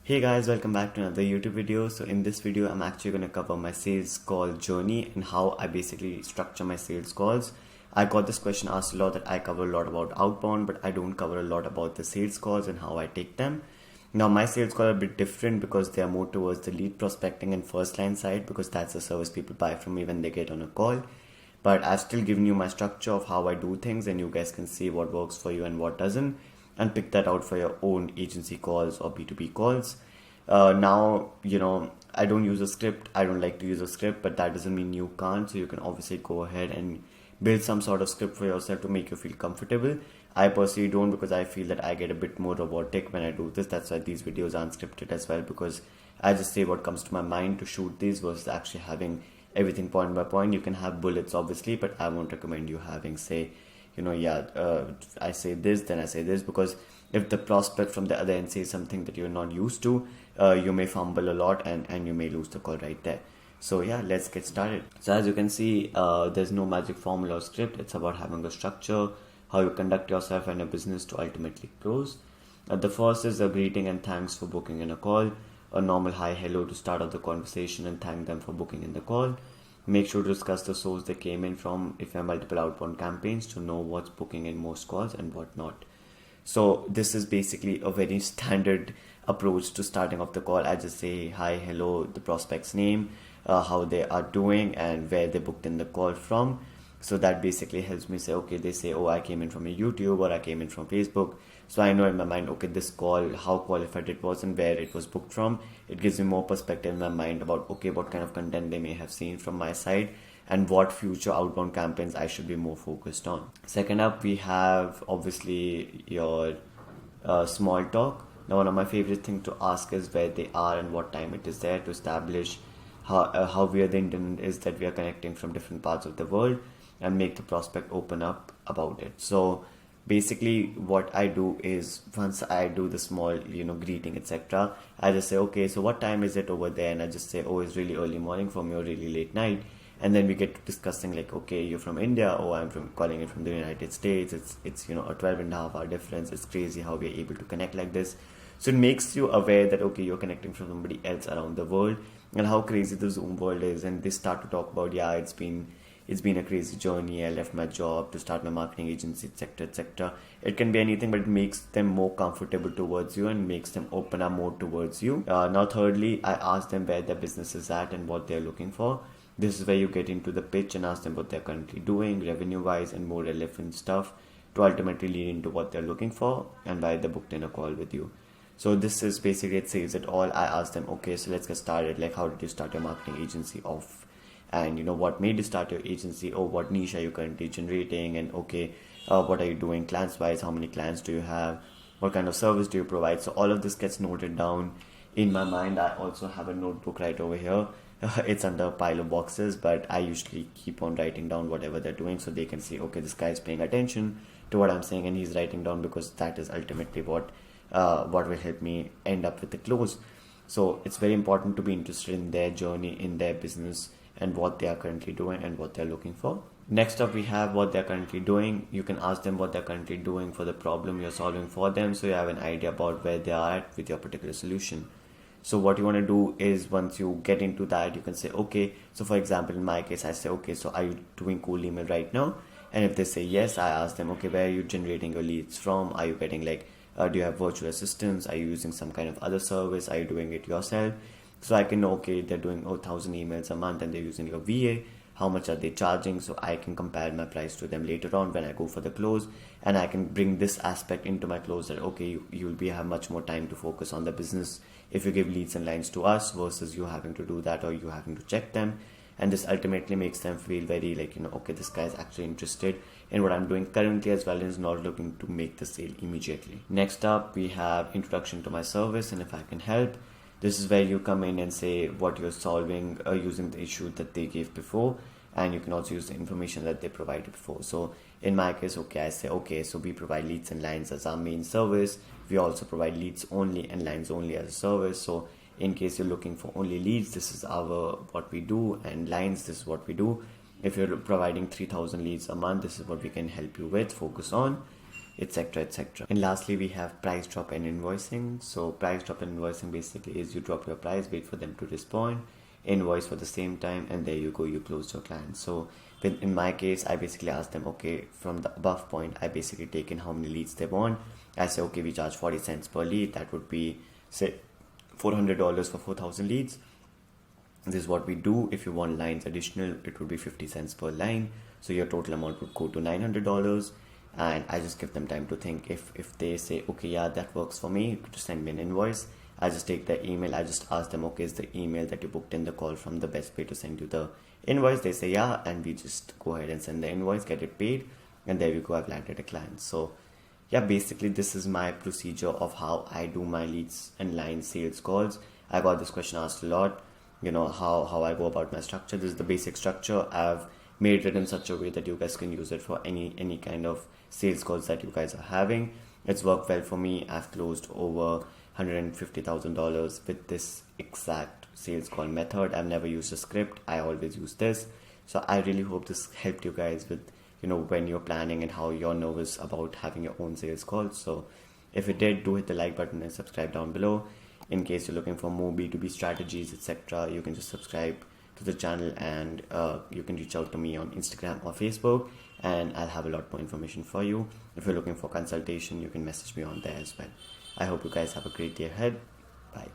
Hey guys, welcome back to another YouTube video. So in this video, I'm actually going to cover my sales call journey and how I basically structure my sales calls. I got this question asked a lot that I cover a lot about outbound, but I don't cover a lot about the sales calls and how I take them. Now my sales calls are a bit different because they are more towards the lead prospecting and first line side because that's the service people buy from me when they get on a call. But I've still given you my structure of how I do things and you guys can see what works for you and what doesn't and pick that out for your own agency calls or B2B calls. Now, I don't use a script. I don't like to use a script, but that doesn't mean you can't. So you can obviously go ahead and build some sort of script for yourself to make you feel comfortable. I personally don't because I feel that I get a bit more robotic when I do this. That's why these videos aren't scripted as well, because I just say what comes to my mind to shoot these versus actually having everything point by point. You can have bullets obviously, but I won't recommend you having I say this, then I say this, because if the prospect from the other end says something that you're not used to, you may fumble a lot and you may lose the call right there. So yeah, let's get started. So as you can see, there's no magic formula or script. It's about having a structure, how you conduct yourself and your business to ultimately close. The first is a greeting and thanks for booking in a call. A normal hi, hello to start off the conversation and thank them for booking in the call. Make sure to discuss the source they came in from if you have multiple outbound campaigns to know what's booking in most calls and what not. So this is basically a very standard approach to starting off the call. I just say hi, hello, the prospect's name, how they are doing and where they booked in the call from. So that basically helps me say, okay, they say, oh, I came in from a YouTube or I came in from Facebook. So I know in my mind, okay, this call, how qualified it was and where it was booked from. It gives me more perspective in my mind about, okay, what kind of content they may have seen from my side and what future outbound campaigns I should be more focused on. Second up, we have obviously your small talk. Now, one of my favorite things to ask is where they are and what time it is there to establish how weird the internet is that we are connecting from different parts of the world and make the prospect open up about it. So basically what I do is once I do the small, greeting, etc., I just say, okay, so what time is it over there? And I just say, oh, it's really early morning for me or really late night. And then we get to discussing like, okay, you're from India, or I'm calling it from the United States. It's a 12.5 hour difference. It's crazy how we're able to connect like this. So it makes you aware that, okay, you're connecting from somebody else around the world and how crazy the Zoom world is. And they start to talk about, yeah, it's been a crazy journey. I left my job to start my marketing agency, etc., etc. It can be anything, but it makes them more comfortable towards you and makes them open up more towards you. Now, thirdly, I ask them where their business is at and what they're looking for. This is where you get into the pitch and ask them what they're currently doing, revenue-wise, and more relevant stuff to ultimately lead into what they're looking for and why they booked in a call with you. So this is basically, it says it all. I ask them, okay, so let's get started. Like, how did you start your marketing agency off? And what made you start your agency, or what niche are you currently generating, and okay, what are you doing clients wise, how many clients do you have, what kind of service do you provide. So all of this gets noted down in my mind. I also have a notebook right over here. It's under a pile of boxes, but I usually keep on writing down whatever they're doing so they can see, okay, this guy is paying attention to what I'm saying and he's writing down, because that is ultimately what will help me end up with the close. So it's very important to be interested in their journey, in their business, and what they are currently doing and what they're looking for. Next up, we have what they're currently doing. You can ask them what they're currently doing for the problem you're solving for them, so you have an idea about where they are at with your particular solution. So what you want to do is, once you get into that, you can say, okay, so for example, in my case, I say, okay, so are you doing cold email right now? And if they say yes, I ask them, okay, where are you generating your leads from? Are you getting do you have virtual assistants? Are you using some kind of other service? Are you doing it yourself? So I can know, okay, they're doing 1,000 emails a month and they're using your VA. How much are they charging? So I can compare my price to them later on when I go for the close, and I can bring this aspect into my close that, okay, you'll have much more time to focus on the business if you give leads and lines to us versus you having to do that or you having to check them. And this ultimately makes them feel very okay, this guy is actually interested in what I'm doing currently as well and is not looking to make the sale immediately. Next up, we have introduction to my service and if I can help. This is where you come in and say what you're solving using the issue that they gave before, and you can also use the information that they provided before. So in my case, okay, I say, okay, so we provide leads and lines as our main service. We also provide leads only and lines only as a service. So in case you're looking for only leads, this is what we do, and lines, this is what we do. If you're providing 3,000 leads a month, this is what we can help you with, focus on. etc, etc. And lastly, we have price drop and invoicing. So price drop and invoicing basically is you drop your price, wait for them to respond, invoice for the same time, and there you go, you close your client. So in my case, I basically ask them, okay, from the above point, I basically take in how many leads they want. I say, okay, we charge 40 cents per lead. That would be, say, $400 for 4,000 leads. This is what we do. If you want lines additional, it would be 50 cents per line. So your total amount would go to $900. And I just give them time to think. If they say, okay, yeah, that works for me, you could just send me an invoice. I just take the email. I just ask them, okay, is the email that you booked in the call from the best way to send you the invoice? They say, yeah. And we just go ahead and send the invoice, get it paid. And there we go, I've landed a client. So yeah, basically this is my procedure of how I do my leads and line sales calls. I got this question asked a lot, how I go about my structure. This is the basic structure. I've made it in such a way that you guys can use it for any kind of sales calls that you guys are having. It's worked well for me. I've closed over $150,000 with this exact sales call method. I've never used a script. I always use this. So I really hope this helped you guys with when you're planning and how you're nervous about having your own sales calls. So if it did, do hit the like button and subscribe down below. In case you're looking for more B2B strategies, etc., you can just subscribe to the channel, and you can reach out to me on Instagram or Facebook, and I'll have a lot more information for you. If you're looking for consultation, you can message me on there as well. I hope you guys have a great day ahead. Bye.